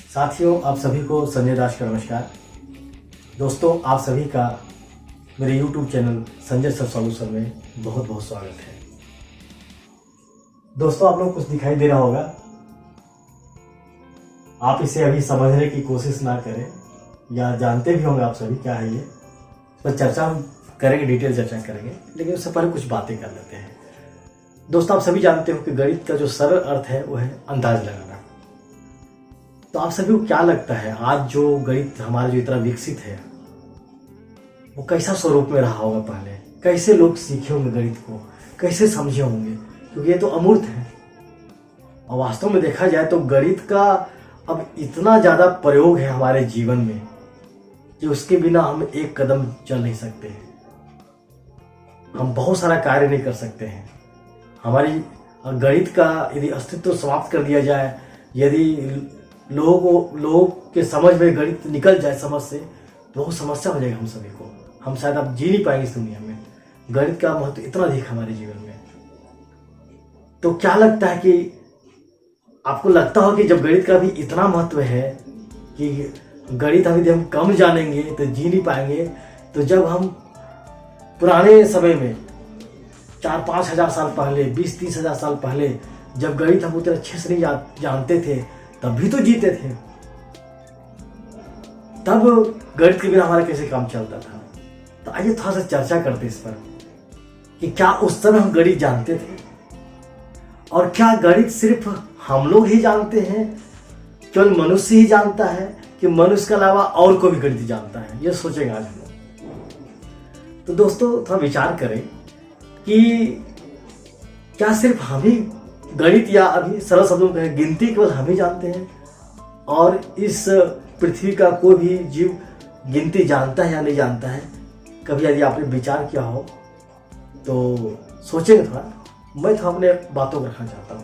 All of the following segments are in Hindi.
साथियों, आप सभी को संजय दास का नमस्कार। दोस्तों, आप सभी का मेरे YouTube channel Sanjay sir solution में बहुत बहुत स्वागत है। दोस्तों, आप लोग कुछ दिखाई दे रहा होगा, आप इसे अभी समझने की कोशिश ना करें या जानते भी होंगे आप सभी क्या है ये, पर चर्चा हम करेंगे, डिटेल चर्चा करेंगे, लेकिन उससे पहले कुछ बातें कर लेते हैं। दोस्तों, आप सभी जानते हो कि गणित का जो सरल अर्थ है वो है अंदाज लगाना। तो आप सभी को क्या लगता है, आज जो गणित हमारा जो इतना विकसित है वो कैसा स्वरूप में रहा होगा? पहले कैसे लोग सीखे होंगे गणित को, कैसे समझे होंगे? क्योंकि ये तो अमूर्त है और वास्तव में देखा जाए तो गणित का अब इतना ज्यादा प्रयोग है हमारे जीवन में कि उसके बिना हम एक कदम चल नहीं सकते हैं। हम बहुत सारा कार्य नहीं कर सकते हैं। हमारी गणित का यदि अस्तित्व समाप्त कर दिया जाए, यदि लोगों के समझ में गणित निकल जाए समझ से, तो बहुत समस्या हो जाएगा हम सभी को। हम शायद अब जी नहीं पाएंगे इस दुनिया में। गणित का महत्व इतना अधिक हमारे जीवन में। तो क्या लगता है कि आपको लगता हो कि जब गणित का भी इतना महत्व है कि गणित अभी हम कम जानेंगे तो जी नहीं पाएंगे, तो जब हम पुराने समय में 4-5 हजार साल पहले, 20-30 हजार साल पहले जब गणित हम उतने अच्छे से नहीं जानते थे, तब भी तो जीते थे। तब गणित के बिना हमारा कैसे काम चलता था? तो आइए थोड़ा सा चर्चा करते इस पर कि क्या उस समय हम गणित जानते थे, और क्या गणित सिर्फ हम लोग ही जानते हैं, केवल मनुष्य ही जानता है, कि मनुष्य के अलावा और कोई भी गणित जानता है? ये सोचेंगे आज हम लोग। तो दोस्तों, थोड़ा विचार करें कि क्या सिर्फ हम ही गणित, या अभी सरल शब्दों में गिनती केवल हम ही जानते हैं और इस पृथ्वी का कोई भी जीव गिनती जानता है या नहीं जानता है? कभी यदि आपने विचार किया हो तो सोचेंगे थोड़ा। मैं तो अपने बातों को रखना चाहता हूं।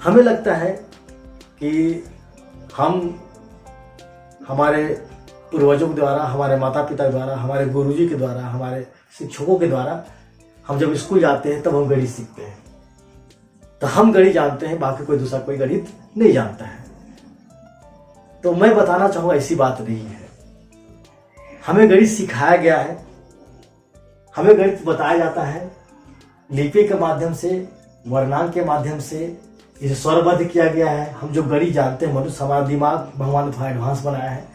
हमें लगता है कि हम हमारे पूर्वजों के द्वारा, हमारे माता पिता द्वारा, हमारे गुरुजी के द्वारा, हमारे शिक्षकों के द्वारा हम जब स्कूल जाते हैं तब हम गणित सीखते हैं। तो हम गणित जानते हैं, बाकी कोई दूसरा कोई गणित नहीं जानता है। तो मैं बताना चाहूंगा ऐसी बात नहीं है। हमें गणित सिखाया गया है, हमें गणित बताया जाता है लिपि के माध्यम से, वर्णांक के माध्यम से, इसे स्वरबद्ध किया गया है। हम जो गणित जानते हैं, मनुष्य, हमारा दिमाग भगवान ने थोड़ा एडवांस बनाया है,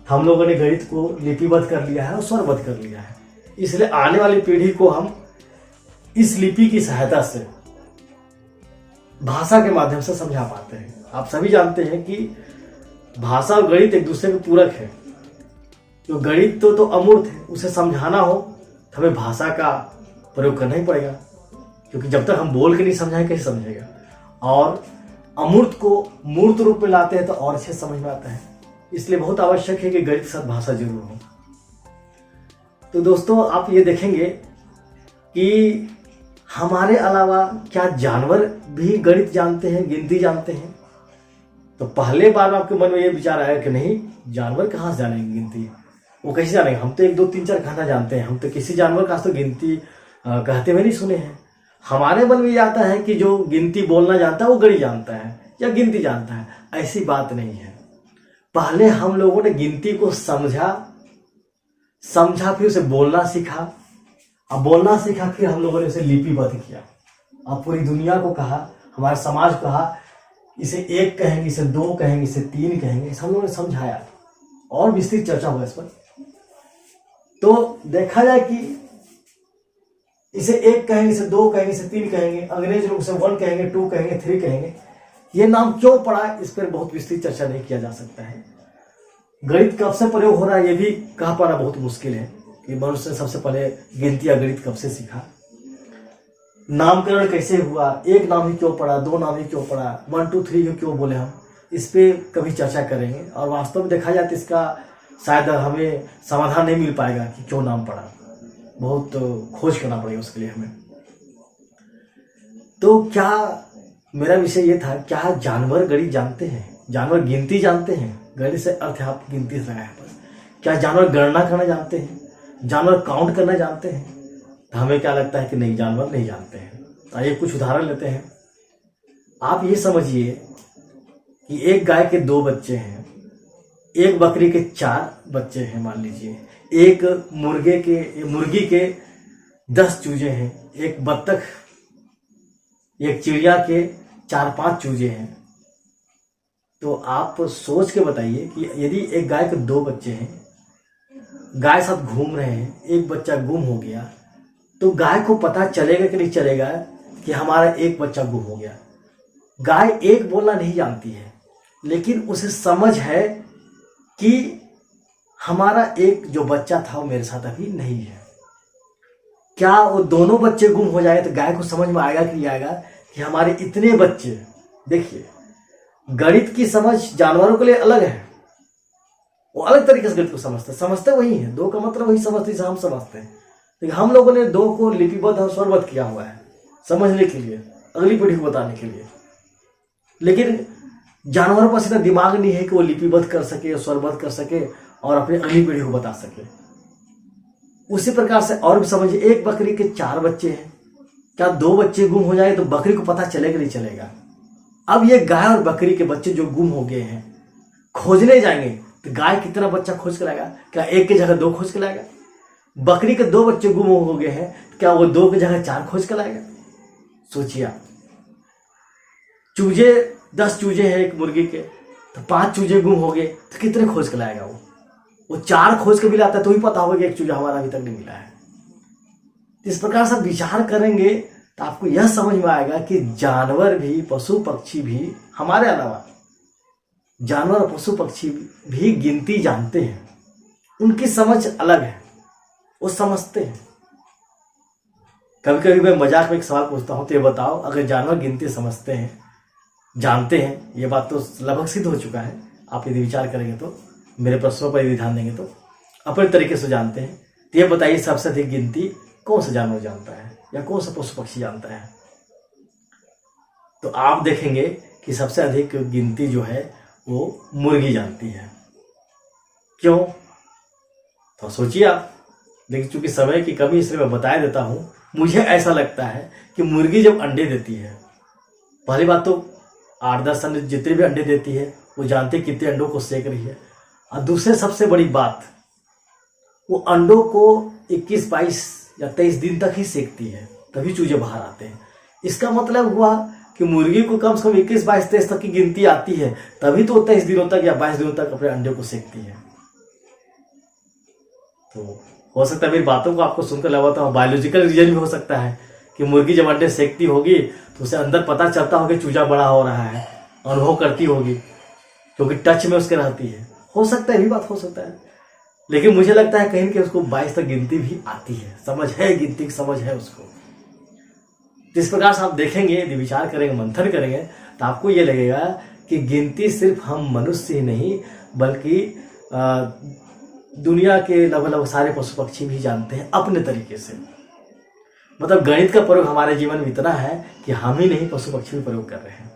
हम लोगों ने गणित को लिपिबद्ध कर लिया है और स्वरबद्ध कर लिया है। इसलिए आने वाली पीढ़ी को हम इस लिपि की सहायता से, भाषा के माध्यम से समझा पाते हैं। आप सभी जानते हैं कि भाषा और गणित एक दूसरे के पूरक है। तो गणित तो अमूर्त है, उसे समझाना हो तो हमें भाषा का प्रयोग करना ही पड़ेगा, क्योंकि जब तक हम बोल के नहीं समझाएंगे कैसे समझेगा? और अमूर्त को मूर्त रूप में लाते हैं तो और अच्छे समझ में आता है। इसलिए बहुत आवश्यक है कि गणित के साथ भाषा जरूर हो। तो दोस्तों, आप ये देखेंगे कि हमारे अलावा क्या जानवर भी गणित जानते हैं, गिनती जानते हैं? तो पहले बार आपके मन में ये विचार आया कि नहीं, जानवर कहाँ से जानेंगे गिनती? वो कैसे जानेंगे? हम तो 1, 2, 3, 4 कहना जानते हैं, हम तो किसी जानवर का तो गिनती कहते हुए नहीं सुने हैं। हमारे मन में ये आता है कि जो गिनती बोलना जानता है वो गणित जानता है या गिनती जानता है। ऐसी बात नहीं है। पहले हम लोगों ने गिनती को समझा, फिर उसे बोलना सीखा, अब बोलना सीखा, फिर हम लोगों ने उसे लिपिबद्ध किया। अब पूरी दुनिया को कहा, हमारे समाज को कहा, इसे 1 कहेंगे, इसे 2 कहेंगे, इसे 3 कहेंगे। हम लोगों ने समझाया और विस्तृत चर्चा हुआ इस पर। तो देखा जाए कि इसे 1 कहेंगे, इसे 2 कहेंगे, इसे 3 कहेंगे, अंग्रेज लोग इसे 1 कहेंगे, 2 कहेंगे, 3 कहेंगे। ये नाम क्यों पड़ा, इस पर बहुत विस्तृत चर्चा नहीं किया जा सकता है। गणित कब से प्रयोग हो रहा है ये भी कह पाना बहुत मुश्किल है कि मनुष्य ने सबसे पहले गिनती या गणित कब से सीखा, नामकरण कैसे हुआ, 1 नाम ही क्यों पड़ा, 2 नाम ही क्यों पड़ा, 1, 2, 3 क्यों बोले हम, इस पे कभी चर्चा करेंगे। और वास्तव में देखा जाए तो इसका शायद हमें समाधान नहीं मिल पाएगा कि क्यों नाम पड़ा, बहुत खोज करना पड़ेगा उसके लिए हमें। तो क्या मेरा विषय ये था, क्या जानवर गणित जानते हैं, जानवर गिनती जानते हैं? गणित से अर्थ आप गिनती से लगाया बस। क्या जानवर गणना करना जानते हैं, जानवर काउंट करना जानते हैं? तो हमें क्या लगता है कि नहीं, जानवर नहीं जानते हैं। आइए कुछ उदाहरण लेते हैं। आप ये समझिए कि एक गाय के 2 बच्चे हैं, एक बकरी के 4 बच्चे हैं मान लीजिए, एक मुर्गी के 10 चूजे हैं, एक बत्तख, एक चिड़िया के 4-5 चूजे हैं, तो आप सोच के बताइए कि यदि एक गाय के 2 बच्चे हैं, गाय साथ घूम रहे हैं, एक बच्चा गुम हो गया, तो गाय को पता चलेगा कि नहीं चलेगा कि हमारा एक बच्चा गुम हो गया। गाय एक बोलना नहीं जानती है, लेकिन उसे समझ है कि हमारा एक जो बच्चा था वो मेरे साथ अभी नहीं है। क्या वो दोनों बच्चे गुम हो जाए तो गाय को समझ में आएगा कि नहीं आएगा कि हमारे इतने बच्चे। देखिए, गणित की समझ जानवरों के लिए अलग है, वो अलग तरीके से गणित को समझते वही है, 2 का मतलब वही समझते जैसे हम समझते हैं, लेकिन हम लोगों ने 2 को लिपिबद्ध और स्वरबद्ध किया हुआ है समझने के लिए, अगली पीढ़ी को बताने के लिए। लेकिन जानवरों पास इतना दिमाग नहीं है कि वो लिपिबद्ध कर सके, स्वरबद्ध कर सके और अपनी अगली पीढ़ी को बता सके। उसी प्रकार से और भी समझिए, एक बकरी के 4 बच्चे हैं, क्या 2 बच्चे गुम हो जाए तो बकरी को पता चलेगा नहीं चलेगा। अब ये गाय और बकरी के बच्चे जो गुम हो गए हैं खोजने जाएंगे तो गाय कितना बच्चा खोज कर लाएगा? क्या एक की जगह 2 खोज कर लाएगा? बकरी के 2 बच्चे गुम हो गए हैं, क्या वो 2 की जगह 4 खोज कर लाएगा? सोचिए आप। चूजे 10 चूजे हैं एक मुर्गी के, तो 5 चूजे गुम हो गए तो कितने खोज कर लाएगा? वो 4 खोज के भी लाता है तो ही पता होगा कि एक चूजा हमारा अभी तक नहीं मिला है। इस प्रकार से विचार करेंगे तो आपको यह समझ में आएगा कि जानवर भी, पशु पक्षी भी, हमारे अलावा जानवर और पशु पक्षी भी गिनती जानते हैं। उनकी समझ अलग है, वो समझते हैं। कभी कभी मैं मजाक में एक सवाल पूछता हूं, तो ये बताओ, अगर जानवर गिनती समझते हैं, जानते हैं, ये बात तो लगभग सिद्ध हो चुका है, आप यदि विचार करेंगे तो, मेरे प्रश्नों पर यदि ध्यान देंगे तो अपने तरीके से जानते हैं, तो ये बताइए सबसे अधिक गिनती कौन सा जानवर जानता है या कौन सा पशु पक्षी जानता है? तो आप देखेंगे कि सबसे अधिक गिनती जो है वो मुर्गी जानती है। क्यों? तो सोचिए आप। लेकिन चूंकि समय की कमी इसलिए मैं बता देता हूं, मुझे ऐसा लगता है कि मुर्गी जब अंडे देती है, पहली बात तो 8-10 अंडे जितने भी अंडे देती है वो जानते कितने अंडों को सेक रही है, और दूसरे सबसे बड़ी बात, वो अंडों को 21-22 या 23 दिन तक ही सेकती है, तभी चूजे बाहर आते हैं। इसका मतलब हुआ कि मुर्गी को कम से कम 21-22-23 तक की गिनती आती है, तभी तो 23 दिनों तक या 22 दिनों तक अपने अंडे को सेकती है। तो हो सकता है मेरी बातों को आपको सुनकर लगा तो बायोलॉजिकल रीजन भी हो सकता है कि मुर्गी जब अंडे सेकती होगी तो उसे अंदर पता चलता होगा कि चूजा बड़ा हो रहा है, अनुभव करती होगी क्योंकि टच में उसके रहती है। हो सकता है, भी बात हो सकता है, लेकिन मुझे लगता है कहीं कि उसको 22 तक गिनती भी आती है, समझ है, गिनती की समझ है उसको। इस प्रकार से आप देखेंगे, यदि विचार करेंगे, मंथन करेंगे, तो आपको ये लगेगा कि गिनती सिर्फ हम मनुष्य ही नहीं बल्कि दुनिया के लगभग सारे पशु पक्षी भी जानते हैं अपने तरीके से। मतलब गणित का प्रयोग हमारे जीवन में इतना है कि हम ही नहीं, पशु पक्षी भी प्रयोग कर रहे हैं।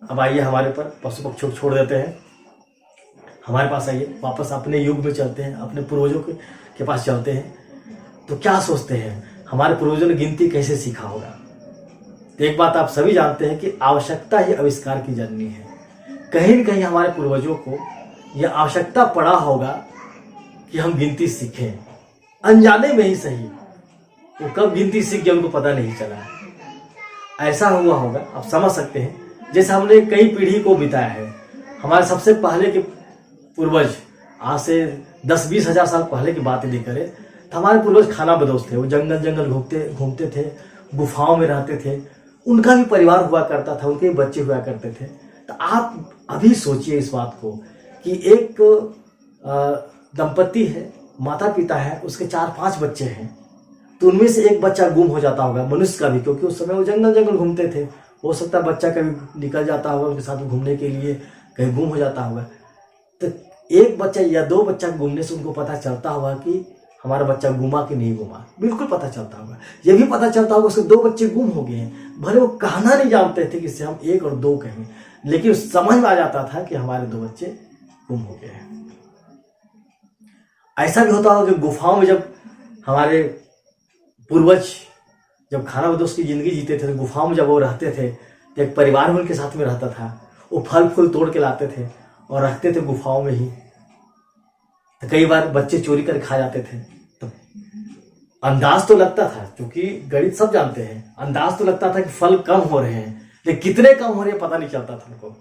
अब आइए हमारे पर पशु पक्षियों को छोड़ देते हैं, हमारे पास आइए, वापस अपने युग में चलते हैं, अपने पूर्वजों के पास चलते हैं। तो क्या सोचते हैं हमारे पूर्वजों ने गिनती कैसे सीखा होगा? तो एक बात आप सभी जानते हैं कि आवश्यकता ही आविष्कार की जननी है। कहीं न कहीं हमारे पूर्वजों को यह आवश्यकता पड़ा होगा कि हम गिनती सीखें, अनजाने में ही सही। वो कब गिनती सीख गए उनको पता नहीं चला। ऐसा हुआ होगा, आप समझ सकते हैं, जैसे हमने कई पीढ़ी को बिताया है। हमारे सबसे पहले के पूर्वज, आज से 10-20 हजार साल पहले की बात यदि करें तो हमारे पूर्वज खाना बदोश थे। वो जंगल घूमते थे, गुफाओं में रहते थे, उनका भी परिवार हुआ करता था, उनके भी बच्चे हुआ करते थे। तो आप अभी सोचिए इस बात को कि एक दंपति है, माता पिता है, उसके 4-5 बच्चे हैं, तो उनमें से एक बच्चा गुम हो जाता होगा, मनुष्य का भी, क्योंकि उस समय वो जंगल घूमते थे। हो सकता है बच्चा कभी निकल जाता होगा उनके साथ घूमने के लिए, कहीं गुम हो जाता होगा। तो एक बच्चा या 2 बच्चा घूमने से उनको पता चलता होगा कि हमारा बच्चा गुमा कि नहीं गुमा, बिल्कुल पता चलता होगा। यह भी पता चलता होगा उसके 2 बच्चे गुम हो गए हैं। भले वो कहना नहीं जानते थे कि इससे हम 1 और 2 कहें, लेकिन समझ में आ जाता था कि हमारे 2 बच्चे गुम हो गए हैं। ऐसा भी होता होगा कि गुफाओं में जब हमारे पूर्वज जब खाना बदोश की जिंदगी जीते थे, तो गुफाओं में जब वो रहते थे तो एक परिवार में उनके साथ में रहता था। वो फल फूल तोड़ के लाते थे और रखते थे गुफाओं में ही। तो कई बार बच्चे चोरी कर खा जाते थे। तो अंदाज तो लगता था, क्योंकि गणित सब जानते हैं, अंदाज तो लगता था कि फल कम हो रहे हैं, लेकिन कितने कम हो रहे हैं पता नहीं चलता था उनको।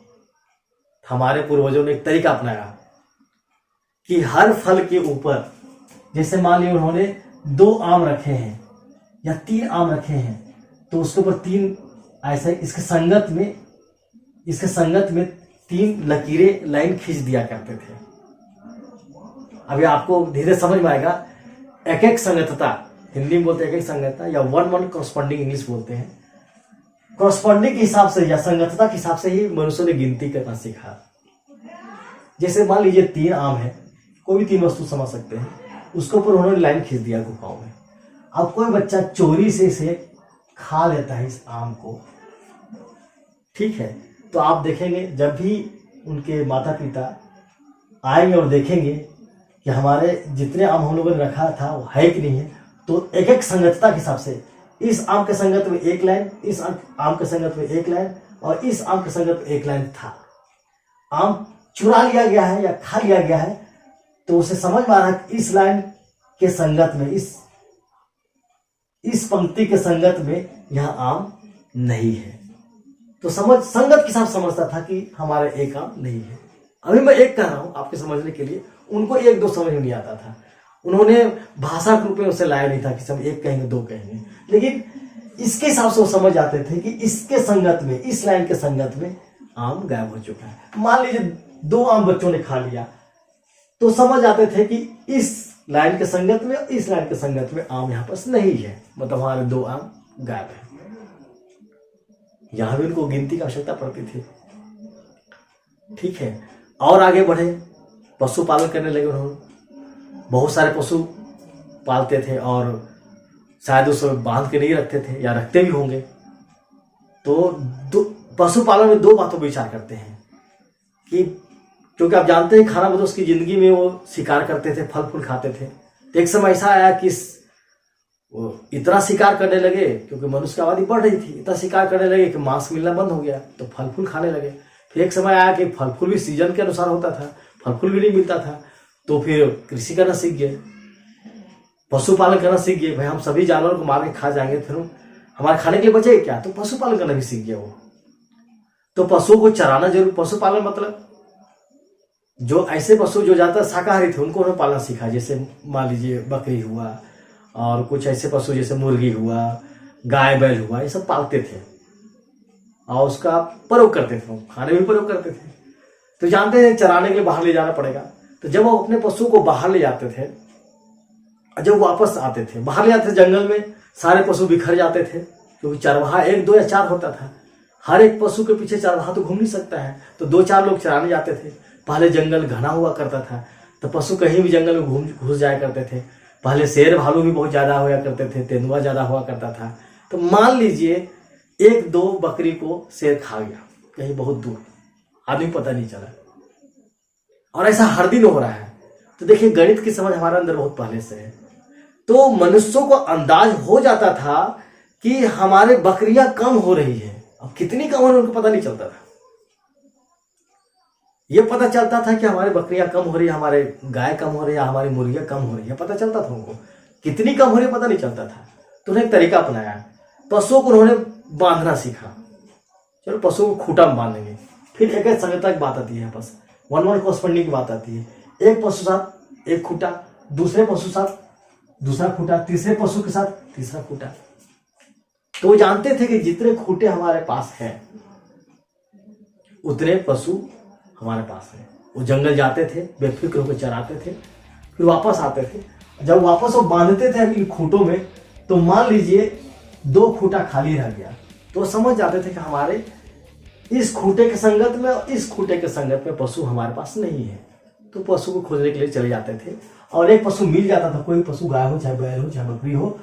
हमारे पूर्वजों ने एक तरीका अपनाया कि हर फल के ऊपर, जैसे मान लिया उन्होंने 2 आम रखे हैं या 3 आम रखे हैं, तो उसके ऊपर 3 ऐसे इसके संगत में 3 लकीरें लाइन खींच दिया करते थे। अभी आपको धीरे समझ में आएगा। एक एक संगतता, हिंदी में बोलते हैं एक एक संगतता, या 1-1 कॉरस्पॉन्डिंग इंग्लिश बोलते हैं। कॉरस्पॉन्डिंग के हिसाब से या संगतता के हिसाब से ही मनुष्यों ने गिनती करना सीखा। जैसे मान लीजिए 3 आम है, कोई भी 3 वस्तु समझ सकते हैं, उसके ऊपर उन्होंने लाइन खींच दिया गुफाओं में। अब कोई बच्चा चोरी से इसे खा लेता है इस आम को, ठीक है, तो आप देखेंगे जब भी उनके माता पिता आएंगे और देखेंगे कि हमारे जितने आम हम लोगों ने रखा था वो है कि नहीं है, तो एक एक संगतता के हिसाब से इस आम के संगत में 1 लाइन, इस आम के संगत में 1 लाइन और इस आम के संगत में 1 लाइन था। आम चुरा लिया गया है या खा लिया गया है, तो उसे समझ में आ रहा है कि इस लाइन के संगत में, इस पंक्ति के संगत में यह आम नहीं है, तो संगत के हिसाब समझता था कि हमारे 1 आम नहीं है। अभी मैं 1 कह रहा हूं आपके समझने के लिए, उनको 1-2 समझ में नहीं आता था, उन्होंने भाषा के रूप में उसे लाया नहीं था कि सब 1 कहेंगे 2 कहेंगे, लेकिन इसके हिसाब से वो समझ जाते थे कि इसके संगत में, इस लाइन के संगत में आम गायब हो चुका है। मान लीजिए 2 आम बच्चों ने खा लिया, तो समझ जाते थे कि इस लाइन के संगत में, इस लाइन के संगत में आम यहां पर नहीं है, मतलब हमारे 2 आम गायब है। यहां भी उनको गिनती की आवश्यकता पड़ती थी, ठीक है। और आगे बढ़े, पशुपालन करने लगे उन्होंने। बहुत सारे पशु पालते थे और शायद उसे बांध के नहीं रखते थे, या रखते भी होंगे। तो पशुपालन में 2 बातों पर विचार करते हैं कि क्योंकि आप जानते हैं खाना बदोश की जिंदगी में वो शिकार करते थे, फल फूल खाते थे। तो एक समय ऐसा आया कि वो इतना शिकार करने लगे, क्योंकि मनुष्य की आबादी बढ़ रही थी, इतना शिकार करने लगे कि मांस मिलना बंद हो गया, तो फल फूल खाने लगे। फिर एक समय आया कि फल फूल भी सीजन के अनुसार होता था, फल फूल भी नहीं मिलता था, तो फिर कृषि करना सीख गए, पशुपालन करना सीख गए। भाई हम सभी जानवरों को मार के खा जाएंगे, फिर हमारे खाने के लिए बचेगा क्या, तो पशुपालन करना भी सीख गया वो। तो पशुओं को चराना जरूर, पशुपालन मतलब जो ऐसे पशु जो ज्यादातर शाकाहारी थे उनको उन्होंने पालना सीखा। जैसे मान लीजिए बकरी हुआ, और कुछ ऐसे पशु जैसे मुर्गी हुआ, गाय बैल हुआ, ये सब पालते थे और उसका प्रयोग करते थे, खाने में प्रयोग करते थे। तो जानते हैं चराने के लिए बाहर ले जाना पड़ेगा, तो जब वो अपने पशु को बाहर ले जाते थे, जब वापस आते थे, बाहर ले जाते थे जंगल में, सारे पशु बिखर जाते थे, क्योंकि चरवाहा 1, 2 या 4 होता था। हर एक पशु के पीछे चरवाहा तो घूम नहीं सकता है, तो 2-4 लोग चराने जाते थे। पहले जंगल घना हुआ करता था, तो पशु कहीं भी जंगल में घुस जाया करते थे। पहले शेर भालू भी बहुत ज्यादा हुआ करते थे, तेंदुआ ज्यादा हुआ करता था। तो मान लीजिए 1-2 बकरी को शेर खा गया कहीं बहुत दूर, आदमी पता नहीं चला, और ऐसा हर दिन हो रहा है। तो देखिए गणित की समझ हमारे अंदर बहुत पहले से है, तो मनुष्यों को अंदाज हो जाता था कि हमारे बकरियां कम हो रही है। अब कितनी कम हो रही है उनको पता नहीं चलता था, ये पता चलता था कि हमारी बकरियां कम हो रही है, हमारे गाय कम हो रही है, हमारी मुर्गियां कम हो रही है, पता चलता था उनको। कितनी कम हो रही है पता नहीं चलता था, तो उन्होंने एक तरीका अपनाया, पशुओं को उन्होंने बांधना सीखा। चलो पशुओं को खूटा में बांधेंगे। फिर एक संगतता की बात आती है, बस 1-1 कॉरस्पॉन्डिंग की बात आती है। एक पशु साथ 1 खूटा, दूसरे पशु साथ दूसरा खूटा, तीसरे पशु के साथ तीसरा खूटा। तो वो जानते थे कि जितने खूटे हमारे पास हैं उतने पशु हमारे पास है। वो जंगल जाते थे, बेफिक्र होकर चराते थे, फिर वापस आते थे। जब वापस वो बांधते थे इन खूटों में, तो मान लीजिए 2 खूटा खाली रह गया, तो समझ जाते थे कि हमारे इस खूटे के संगत में और इस खूटे के संगत में पशु हमारे पास नहीं है। तो पशु को खोजने के लिए चले जाते थे, और एक पशु मिल जाता था, कोई पशु गाय हो चाहे बैल हो चाहे बकरी हो,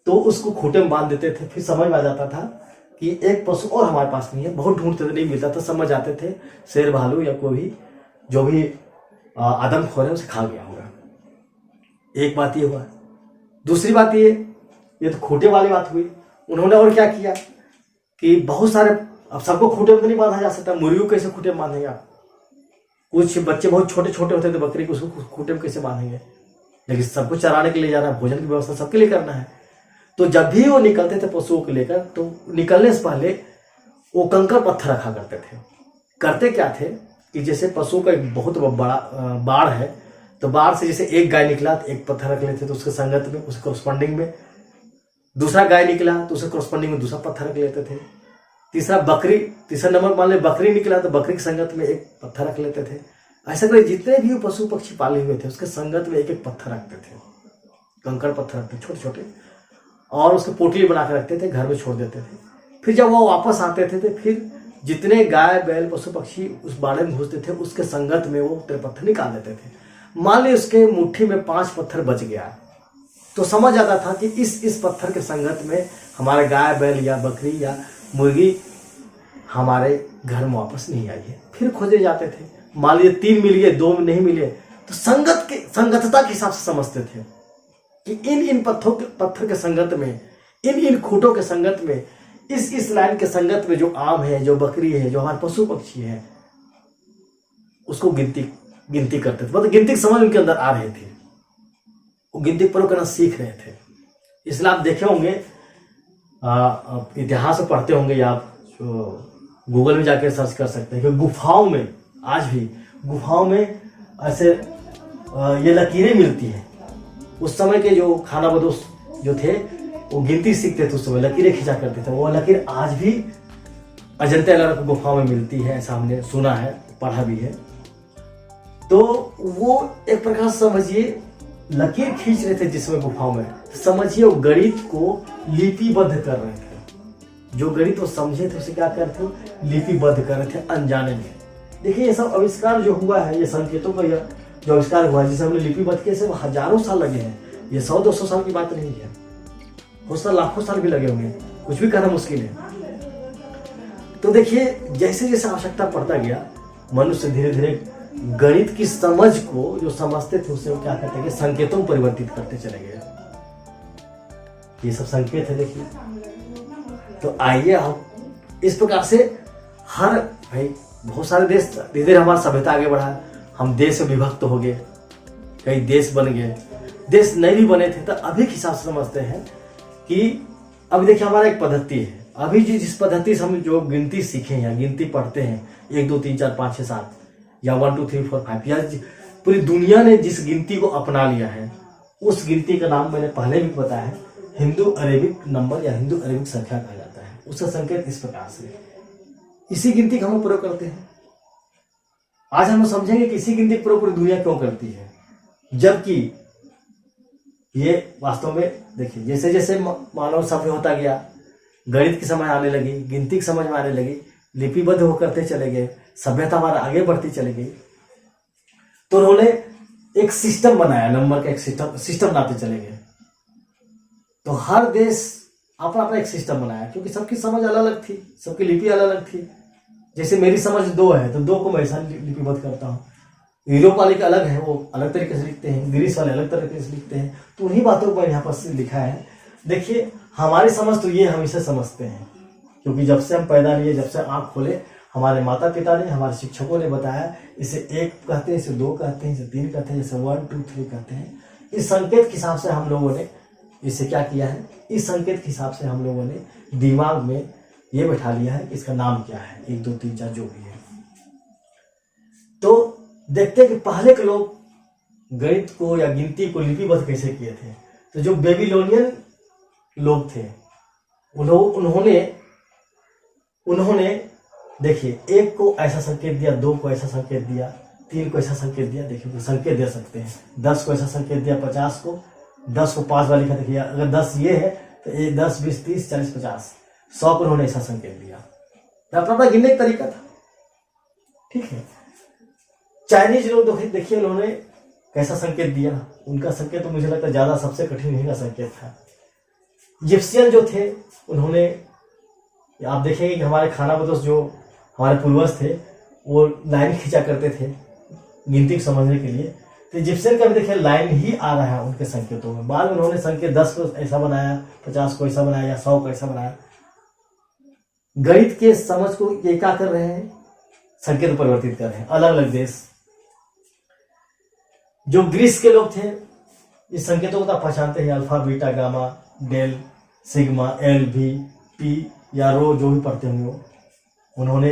तो उसको खूटे में बांध देते थे। फिर समझ में आ जाता था कि एक पशु और हमारे पास नहीं है, बहुत ढूंढते थे नहीं मिलता था, समझ आते थे शेर भालू या कोई भी जो भी आदमखोर है उसे खा गया होगा। एक बात ये हुआ। दूसरी बात ये तो खूटे वाली बात हुई। उन्होंने और क्या किया कि बहुत सारे अब सबको खूंटे में तो नहीं बांधा जा सकता, मुर्गी को कैसे खूंटे में बांधेंगे आप? कुछ बच्चे बहुत छोटे छोटे होते थे बकरी को, उसको खूंटे में कैसे बांधेंगे? लेकिन सबको चराने के लिए जाना है, भोजन की व्यवस्था सबके लिए करना है। तो जब भी वो निकलते थे पशुओं को लेकर, तो निकलने से पहले वो कंकड़ पत्थर रखा करते थे। करते क्या थे कि जैसे पशुओं का एक बहुत बड़ा बाढ़ है, तो बाढ़ से जैसे एक गाय निकला तो एक पत्थर रख लेते थे उसके संगत में, उसके कॉरस्पॉन्डिंग में। दूसरा गाय निकला तो उसके कॉरस्पॉन्डिंग में दूसरा पत्थर रख लेते थे। तीसरा नंबर मान ले बकरी निकला तो बकरी की संगत में एक पत्थर रख लेते थे। ऐसा करके जितने भी पशु पक्षी पाले हुए थे उसके संगत में एक एक पत्थर रखते थे, कंकड़ पत्थर रखते छोटे छोटे, और उसके पोटली बना के रखते थे, घर में छोड़ देते थे। फिर जब वो वापस आते थे तो फिर जितने गाय बैल पशु पक्षी उस बाड़े में घुसते थे उसके संगत में वो पत्थर निकाल देते थे। मान ली उसके मुट्ठी में 5 पत्थर बच गया, तो समझ आता था कि इस पत्थर के संगत में हमारे गाय बैल या बकरी या मुर्गी हमारे घर में वापस नहीं आई है। फिर खोजे जाते थे, मान लीजिए 3 मिल गए, 2 नहीं मिले, तो संगतता के हिसाब से समझते थे कि इन पत्थर के संगत में, इन खूंटों के संगत में, इस लाइन के संगत में जो आम है, जो बकरी है, जो हमारे पशु पक्षी है, उसको गिनती करते थे। मतलब गिनती की समझ उनके अंदर आ रही थी, वो गिनती प्रयोग करना सीख रहे थे। इसलिए आप देखे होंगे, इतिहास में पढ़ते होंगे या आप गूगल में जाकर सर्च कर सकते हैं कि गुफाओं में, आज भी गुफाओं में ऐसे ये लकीरें मिलती हैं। उस समय के जो खानाबदोश जो थे वो गिनती सीखते थे, उस समय लकीरें खींचा करते थे। वो लकीर आज भी अजंता एलोरा की गुफाओं में मिलती है, ऐसा हमने सुना है, पढ़ा भी है। तो वो एक प्रकार से समझिए लकीर खींच रहे थे जिसमें गुफाओं में, समझिए वो गणित को लिपिबद्ध कर रहे थे। जो गणित वो समझे थे उसे क्या करते थे, लिपिबद्ध कर रहे थे अनजाने में। देखिए ये सब आविष्कार जो हुआ है, ये संकेतों का जो आविष्कार हुआ है जिसे हमने लिपिबद्ध किया, सिर्फ हजारों साल लगे हैं। ये 100-200 साल की बात नहीं है, हो सकता लाखों साल भी लगे होंगे, कुछ भी कहना मुश्किल है। तो देखिए जैसे जैसे आवश्यकता पड़ता गया, मनुष्य धीरे धीरे गणित की समझ को जो समझते थे उसे क्या कहते हैं, संकेतों में परिवर्तित करते चले गए। ये सब संकेत है देखिए। तो आइए आप इस प्रकार से हर भाई बहुत सारे देश धीरे धीरे हमारा सभ्यता आगे बढ़ा, हम देश में विभक्त हो गए, कई देश बन गए। देश नहीं भी बने थे तो अभी के हिसाब से समझते हैं कि अभी देखिए हमारा एक पद्धति है, अभी जिस पद्धति से हम जो गिनती सीखे या गिनती पढ़ते हैं 1 2 3 4 5 6 7 या 1 2 3 4 5, या पूरी दुनिया ने जिस गिनती को अपना लिया है उस गिनती का नाम मैंने पहले भी बताया है, हिंदू अरेबिक नंबर या हिंदू अरेबिक संख्या कहा जाता है। उसका संकेत इस प्रकार से, इसी गिनती का हम प्रयोग करते हैं। आज हम समझेंगे कि इसी गिनती का प्रयोग पूरी दुनिया क्यों करती है, जबकि ये वास्तव में देखिए जैसे जैसे मानव सभ्य होता गया, गणित की समझ आने लगी, गिनती की समझ में आने लगी, लिपिबद्ध हो करते चले गए, सभ्यता हमारा आगे बढ़ती चली गई, तो उन्होंने एक सिस्टम बनाया, नंबर का एक सिस्टम बनाते चले गए। तो हर देश अपना अपना एक सिस्टम बनाया, क्योंकि सबकी समझ अलग अलग थी, सबकी लिपि अलग अलग थी। जैसे मेरी समझ 2 है तो 2 को मैं ऐसा लिपिबद्ध करता हूँ, यूरोप वाले के अलग है, वो अलग तरीके से लिखते हैं, ग्रीस वाले अलग तरीके से लिखते हैं। तो उन्हीं बातों पर यहाँ पर लिखा है। देखिए हमारी समझ तो ये हम इसे समझते हैं, क्योंकि जब से हम पैदा लिए, जब से आँख खोले, हमारे माता पिता ने, हमारे शिक्षकों ने बताया, इसे 1 कहते हैं, इसे 2 कहते हैं, इसे 3 कहते हैं, इसे 1 2 3 कहते हैं। इस संकेत के हिसाब से हम लोगों ने इसे क्या किया है, इस संकेत के हिसाब से हम लोगों ने दिमाग में ये बैठा लिया है कि इसका नाम क्या है, 1 2 3 4 जो भी है। तो देखते हैं कि पहले के लोग गणित को या गिनती को लिपिबद्ध कैसे किए थे। तो जो बेबीलोनियन लोग थे उन्होंने देखिए 1 को ऐसा संकेत दिया, 2 को ऐसा संकेत दिया, 3 को ऐसा संकेत दिया। देखिए संकेत दे सकते हैं, 10 को ऐसा संकेत दिया, 50 को, 10 को 5 वाली का देखिए, अगर 10 ये है तो 10 20 30 40 50 100 को उन्होंने ऐसा संकेत दिया। अपना गिनने का तरीका था, ठीक है। चाइनीज लोग देखिए उन्होंने कैसा संकेत दिया, उनका संकेत तो मुझे लगता है ज्यादा सबसे कठिन इनका संकेत था। इजिप्शियन जो थे उन्होंने, आप देखेंगे कि हमारे खानाबदोश जो हमारे पूर्वज थे वो लाइन खींचा करते थे गिनती को समझने के लिए। तो इजिप्शियन का भी देखिए लाइन ही आ रहा है उनके संकेतों में। बाद में उन्होंने संकेत 10 को ऐसा बनाया, 50 को ऐसा बनाया या 100 को ऐसा बनाया। गणित के समझ को ये क्या कर रहे हैं, संकेत परिवर्तित कर रहे हैं। अलग अलग देश, जो ग्रीस के लोग थे, इस संकेतों को तो आप पहचानते हैं, alpha beta gamma del sigma L भी पी या रो, जो भी पढ़ते होंगे वो, उन्होंने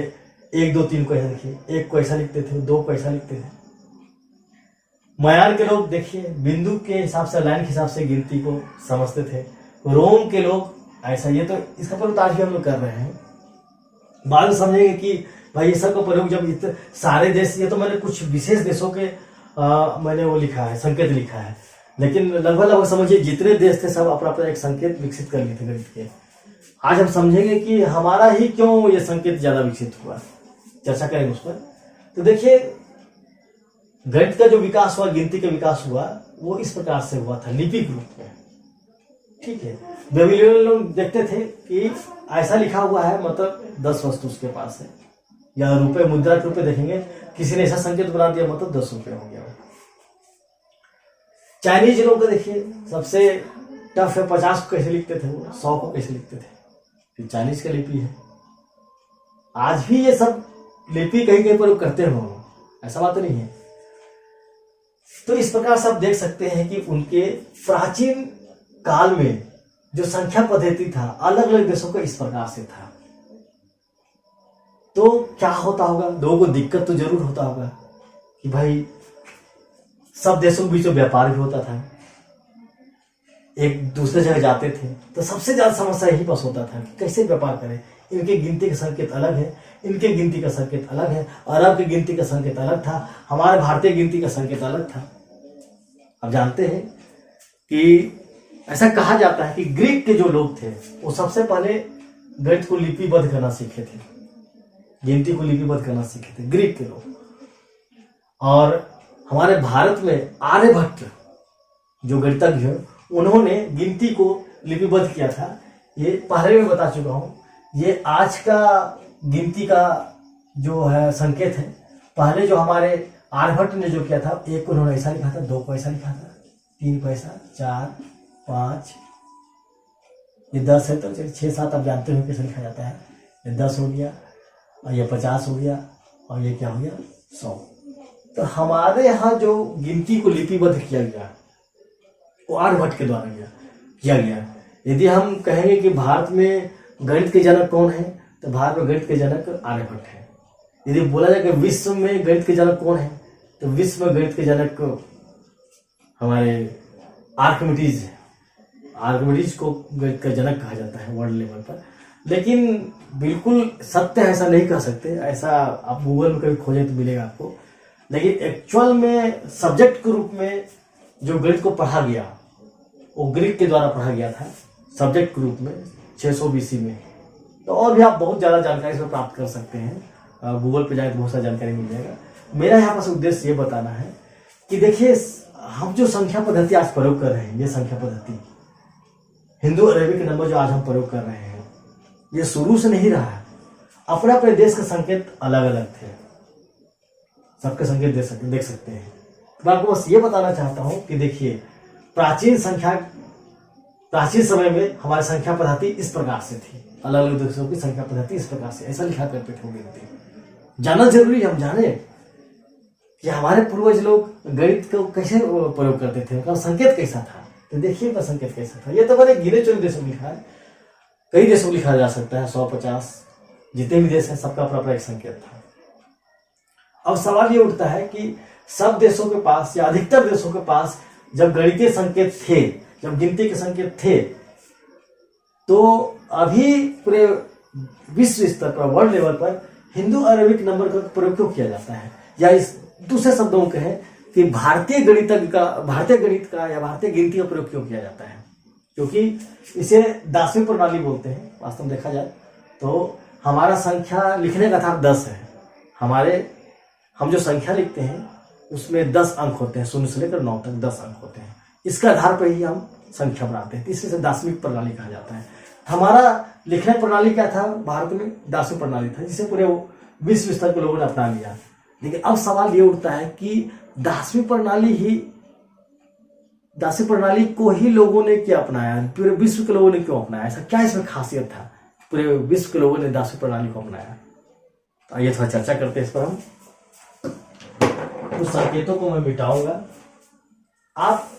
1 2 3 को ऐसा लिखे, 1 को ऐसा लिखते थे, 2 को ऐसा लिखते थे। मयार के लोग देखिए बिंदु के हिसाब से, लाइन के हिसाब से गिनती को समझते थे। रोम के लोग ऐसा, ये तो इसका प्रयोग आज भी हम लोग कर रहे हैं। बाद में समझेंगे कि भाई ये सब का प्रयोग जब इतने सारे देश, ये तो मैंने कुछ विशेष देशों के मैंने वो लिखा है, संकेत लिखा है, लेकिन लगभग समझिए जितने देश थे सब अपना अपना एक संकेत विकसित कर लिए थे गणित के। आज हम समझेंगे कि हमारा ही क्यों ये संकेत ज्यादा विकसित हुआ, चर्चा करेंगे उस पर। तो देखिए गणित का जो विकास हुआ, गिनती का विकास हुआ, वो इस प्रकार से हुआ था, लिपिक रूप में। ठीक है, बेबीलोनियन लोग देखते थे कि ऐसा लिखा हुआ है, मतलब 10 वस्तु उसके पास है, या रुपए मुद्रा के रूप में देखेंगे, किसी ने ऐसा संकेत बना दिया, मतलब 10 रुपए हो गया। चाइनीज लोग को देखिए, सबसे टफ है, 50 को कैसे लिखते थे वो, 100 को कैसे लिखते थे, फिर चाइनीज का लिपि है। आज भी ये सब लिपि कहीं कहीं पर करते हो, ऐसा बात नहीं है। तो इस प्रकार से आप देख सकते हैं कि उनके प्राचीन काल में जो संख्या पद्धति था, अलग अलग देशों का इस प्रकार से था। तो क्या होता होगा, लोगों को दिक्कत तो जरूर होता होगा कि भाई सब देशों के बीच में व्यापार भी होता था, एक दूसरे जगह जाते थे, तो सबसे ज्यादा समस्या यही पास होता था कि कैसे व्यापार करें। इनके गिनती का संकेत अलग है, इनके गिनती का संकेत अलग है, अरब की गिनती का संकेत अलग था, हमारे भारतीय गिनती का संकेत अलग था। अब जानते हैं कि ऐसा कहा जाता है कि ग्रीक के जो लोग थे वो सबसे पहले गणित को लिपिबद्ध करना सीखे थे, गिनती को लिपिबद्ध करना सीखे थे ग्रीक के लोग। और हमारे भारत में आर्यभट्ट जो गणितज्ञ है, उन्होंने गिनती को लिपिबद्ध किया था। ये पहले मैं बता चुका हूं, ये आज का गिनती का जो है संकेत है। पहले जो हमारे आर्यभट्ट ने जो किया था, 1 को उन्होंने ऐसा लिखा था, 2 को ऐसा लिखा था, 3 को ऐसा, 4 5, ये 10 है तो 6 7 आप जानते हो कैसे लिखा जाता है। ये 10 हो गया, और ये 50 हो गया, और ये क्या हो गया 100। तो हमारे यहाँ जो गिनती को लिपिबद्ध किया गया वो आर्यभट्ट के द्वारा किया गया। यदि हम कहेंगे कि भारत में गणित के जनक कौन है, तो भारत में गणित के जनक आर्यभट्ट है। यदि बोला जाए कि विश्व में गणित के जनक कौन है, तो विश्व में गणित के जनक हमारे आर्किमिडीज है। आर्किमिडीज को गणित का जनक कहा जाता है वर्ल्ड लेवल पर, लेकिन बिल्कुल सत्य ऐसा नहीं कह सकते। ऐसा आप गूगल में कभी खोजें तो मिलेगा आपको, लेकिन एक्चुअल में सब्जेक्ट के रूप में जो गणित को पढ़ा गया वो ग्रीक के द्वारा पढ़ा गया था, सब्जेक्ट के रूप में 600 BC में। तो और भी आप बहुत ज्यादा जानकारी इसमें प्राप्त कर सकते हैं, गूगल पे जाए तो बहुत सारी जानकारी मिल जाएगा। मेरा यहाँ पास उद्देश्य ये बताना है कि देखिए हम जो संख्या पद्धति आज प्रयोग कर रहे हैं, ये संख्या पद्धति हिंदू अरेबिक नंबर जो आज हम प्रयोग कर रहे हैं, ये शुरू से नहीं रहा है। अपने अपने देश के संकेत अलग अलग थे, सबके संकेत देख सकते हैं। मैं आपको बस ये बताना चाहता हूं कि देखिए प्राचीन समय में हमारी संख्या पद्धति इस प्रकार से थी, अलग अलग देशों की संख्या पद्धति इस प्रकार से ऐसा लिखा करते थे। गिनती जानना जरूरी, हम जाने कि हमारे पूर्वज लोग गणित को कैसे प्रयोग करते थे, उनका संकेत कैसा था। तो देखिए उनका संकेत कैसा था। ये तो मैंने गिने चुने देशों में लिखा है, कई देशों में लिखा जा सकता है, 150 जितने भी देश हैं सबका अपना अपना एक संकेत था। अब सवाल ये उठता है कि सब देशों के पास या अधिकतर देशों के पास जब गणितीय संकेत थे, जब गिनती के संकेत थे, तो अभी पूरे विश्व स्तर पर, वर्ल्ड लेवल पर हिंदू अरेबिक नंबर का प्रयोग क्यों किया जाता है, या इस दूसरे शब्दों में कहें कि भारतीय गणित का या भारतीय गिनती का प्रयोग क्यों किया जाता है। क्योंकि इसे 10वीं प्रणाली बोलते हैं। वास्तव में देखा जाए तो हमारा संख्या लिखने का आधार 10 है। हम जो संख्या लिखते हैं उसमें 10 अंक होते हैं, 0 से लेकर 9 तक 10 अंक होते हैं। इसके आधार पर ही हम संख्या बनाते हैं, इसलिए 10वीं प्रणाली कहा जाता है। हमारा लिखने प्रणाली क्या था, भारत में 10वीं प्रणाली था, जिसे पूरे विश्व स्तर के लोगों ने अपना लिया। लेकिन अब सवाल ये उठता है कि 10वीं प्रणाली को ही लोगों ने क्या अपनाया, पूरे विश्व के लोगों ने क्यों अपनाया, ऐसा क्या इसमें खासियत था पूरे विश्व के लोगों ने दासू प्रणाली को अपनाया। तो आइए थोड़ा चर्चा करते हैं इस पर। हम उस संकेतों को मैं मिटाऊंगा, आप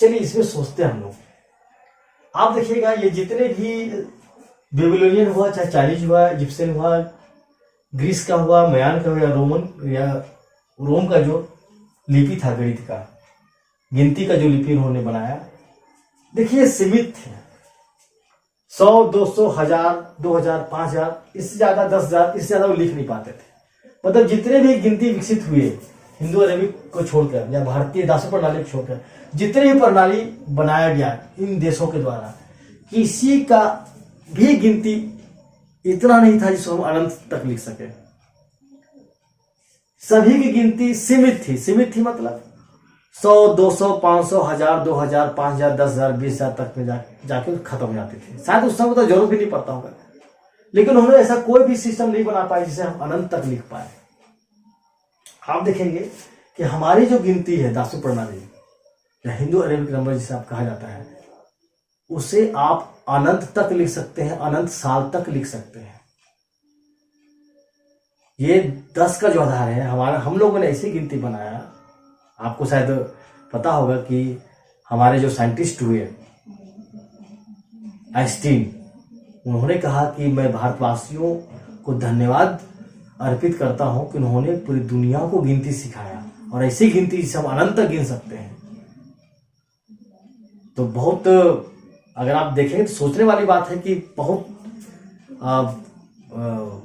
चलिए इसमें सोचते हैं हम लोग। आप देखिएगा ये जितने भी बेबीलोनियन हुआ, चाहे चाइनीज हुआ, इजिप्शियन हुआ, ग्रीस का हुआ, मयान का हुआ, या रोम का जो लिपि था गणित का, गिनती का जो लिपि उन्होंने बनाया, देखिए सीमित थे। 100, 200, 1000, 2000, 5000, इससे ज्यादा 10,000, इससे ज्यादा वो लिख नहीं पाते थे। मतलब जितने भी गिनती विकसित हुए हिंदू अरेबिक को छोड़कर या भारतीय दासू प्रणाली को छोड़कर, जितने भी प्रणाली बनाया गया इन देशों के द्वारा, किसी का भी गिनती इतना नहीं था जिसको हम अनंत तक लिख सके। सभी की गिनती सीमित थी। सीमित थी मतलब 100, 200, 500, 1000, 2000, 5000, 10,000, 20,000 तक में जाके खत्म हो जाती थी। शायद उस समय तो जरूरत भी नहीं पड़ता होगा, लेकिन उन्होंने ऐसा कोई भी सिस्टम नहीं बना पाया जिसे हम अनंत तक लिख पाए। आप देखेंगे कि हमारी जो गिनती है दासू प्रणाली या हिंदू अरेबिक नंबर जिसे आप कहा जाता है, उसे आप अनंत तक लिख सकते हैं, अनंत साल तक लिख सकते हैं। ये 10 का जो आधार है हमारा, हम लोगों ने ऐसी गिनती बनाया। आपको शायद पता होगा कि हमारे जो साइंटिस्ट हुए आइंस्टीन, उन्होंने कहा कि मैं भारतवासियों को धन्यवाद अर्पित करता हूं कि उन्होंने पूरी दुनिया को गिनती सिखाया, और ऐसी गिनती जिसे हम अनंत तक गिन सकते हैं। तो बहुत, अगर आप देखें तो सोचने वाली बात है कि बहुत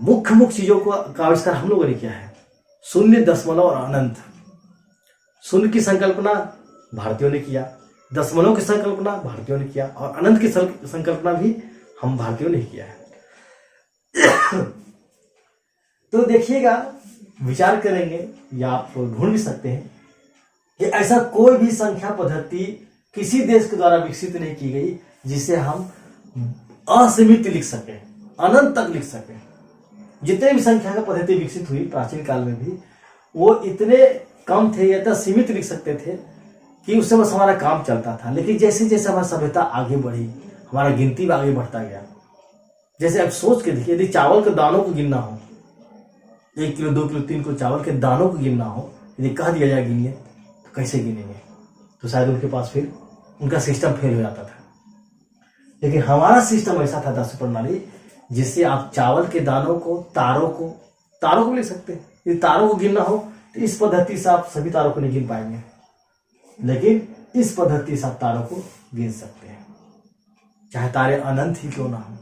मुख्य चीजों का आविष्कार हम लोगों ने किया है। शून्य, दशमलव और अनंत। शून्य की संकल्पना भारतीयों ने किया, दशमलव की संकल्पना भारतीयों ने किया, और अनंत की संकल्पना भी हम भारतीयों ने किया है। तो देखिएगा, विचार करेंगे या आप ढूंढ भी सकते हैं कि ऐसा कोई भी संख्या पद्धति किसी देश के द्वारा विकसित नहीं की गई जिसे हम असीमित लिख सके, अनंत तक लिख सके। जितने भी संख्या का पद्धति विकसित हुई प्राचीन काल में भी, वो इतने कम थे या तो सीमित लिख सकते थे कि उससे बस हमारा काम चलता था। लेकिन जैसे जैसे हमारी सभ्यता आगे बढ़ी, हमारा गिनती भी आगे बढ़ता गया। जैसे आप सोच के देखिए, यदि चावल के दानों को गिनना हो, 1 किलो, 2 किलो, 3 किलो चावल के दानों को गिनना हो, यदि कह दिया जाए गिनिए, तो कैसे गिनेंगे? तो शायद उनके पास फिर उनका सिस्टम फेल हो जाता था। लेकिन हमारा सिस्टम ऐसा था दासू प्रणाली, जिससे आप चावल के दानों को, तारों को लिख सकते हैं। यदि तारों को गिनना हो तो इस पद्धति से आप सभी तारों को नहीं गिन पाएंगे, लेकिन इस पद्धति से आप तारों को गिन सकते हैं, चाहे तारे अनंत ही क्यों ना हो।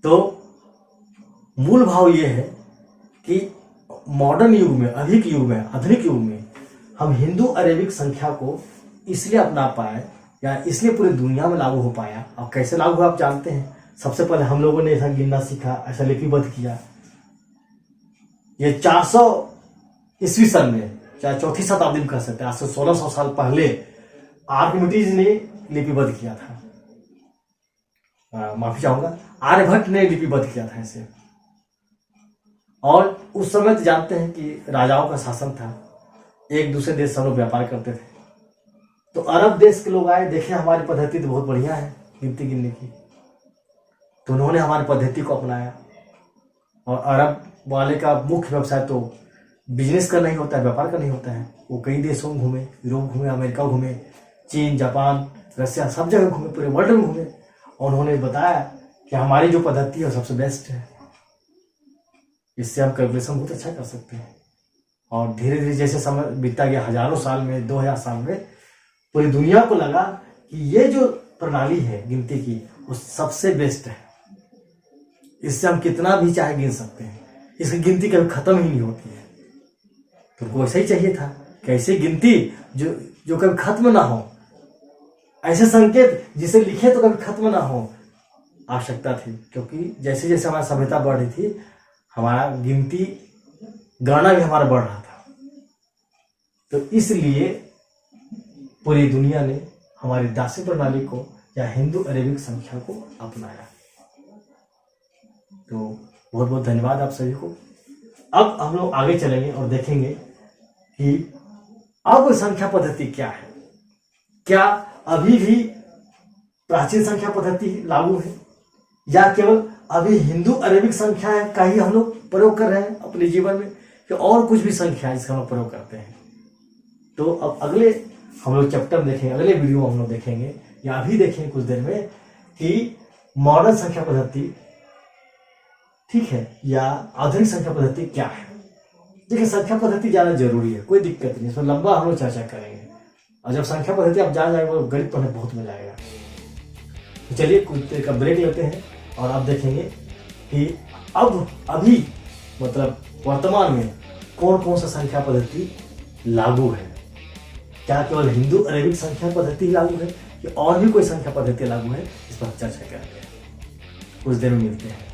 तो मूल भाव यह है कि मॉडर्न युग में, अधिक युग में, आधुनिक युग में हम हिंदू अरेबिक संख्या को इसलिए अपना पाए या इसलिए पूरी दुनिया में लागू हो पाया। और कैसे लागू हुआ आप जानते हैं। सबसे पहले हम लोगों ने ऐसा गिनना सीखा, ऐसा लिपिबद्ध किया। ये 400 ईस्वी सन में, चाहे 4वीं शताब्दी में कह सकते हैं, आज से 1600 साल पहले आर्किमिडीज ने लिपिबद्ध किया था। माफी चाहूंगा, आर्यभट्ट ने लिपिबद्ध किया था इसे। और उस समय तो जानते हैं कि राजाओं का शासन था, एक दूसरे देश से हम लोग व्यापार करते थे। तो अरब देश के लोग आए, देखे हमारी पद्धति तो बहुत बढ़िया है गिनती गिनने की, तो उन्होंने हमारी पद्धति को अपनाया। और अरब वाले का मुख्य व्यवसाय तो बिजनेस करना ही होता है, व्यापार करना ही होता है। वो कई देशों में घूमे, यूरोप घूमे, अमेरिका घूमे, चीन, जापान, रसिया, सब जगह घूमे, पूरे वर्ल्ड में घूमे। और उन्होंने बताया कि हमारी जो पद्धति है वो सबसे बेस्ट है, इससे हम कैलकुलेशन बहुत अच्छा कर सकते हैं। और धीरे धीरे जैसे समय बीतता गया, हजारों साल में, 2000 साल में, पूरी दुनिया को लगा कि ये जो प्रणाली है गिनती की वो सबसे बेस्ट है। इससे हम कितना भी चाहे गिन सकते हैं, इसकी गिनती कभी खत्म ही नहीं होती है। तुमको ऐसा ही चाहिए था कि ऐसी गिनती जो कभी खत्म ना हो, ऐसे संकेत जिसे लिखे तो कभी खत्म ना हो, आवश्यकता थी। क्योंकि जैसे जैसे हमारी सभ्यता बढ़ रही थी, हमारा गिनती गणना भी हमारा बढ़ रहा था। तो इसलिए पूरी दुनिया ने हमारी दासी प्रणाली को या हिंदू अरेबिक संख्या को अपनाया। तो बहुत बहुत धन्यवाद आप सभी को। अब हम लोग आगे चलेंगे और देखेंगे कि अब संख्या पद्धति क्या है। क्या अभी भी प्राचीन संख्या पद्धति लागू है, या केवल अभी हिंदू अरेबिक संख्या का ही हम लोग प्रयोग कर रहे हैं अपने जीवन में, कि और कुछ भी संख्या है जिसका हम लोग प्रयोग करते हैं। तो अब अगले हम लोग चैप्टर में देखेंगे, अगले वीडियो में हम लोग देखेंगे या अभी देखेंगे कुछ देर में कि मॉडर्न संख्या पद्धति, ठीक है, या आधुनिक संख्या पद्धति क्या है। देखिए संख्या पद्धति जाना जरूरी है, कोई दिक्कत नहीं, इसमें लंबा हम लोग चर्चा करेंगे, और जब संख्या पद्धति आप जान जाएंगे वो गणित पढ़ने बहुत मजा आएगा। तो चलिए कुछ देर का ब्रेक लेते हैं और अब देखेंगे कि अब अभी मतलब वर्तमान में कौन कौन सा संख्या पद्धति लागू है। क्या केवल हिंदू अरेबिक संख्या पद्धति लागू है, कि और भी कोई संख्या पद्धति लागू है, इस पर चर्चा करेंगे। कुछ देर में मिलते हैं।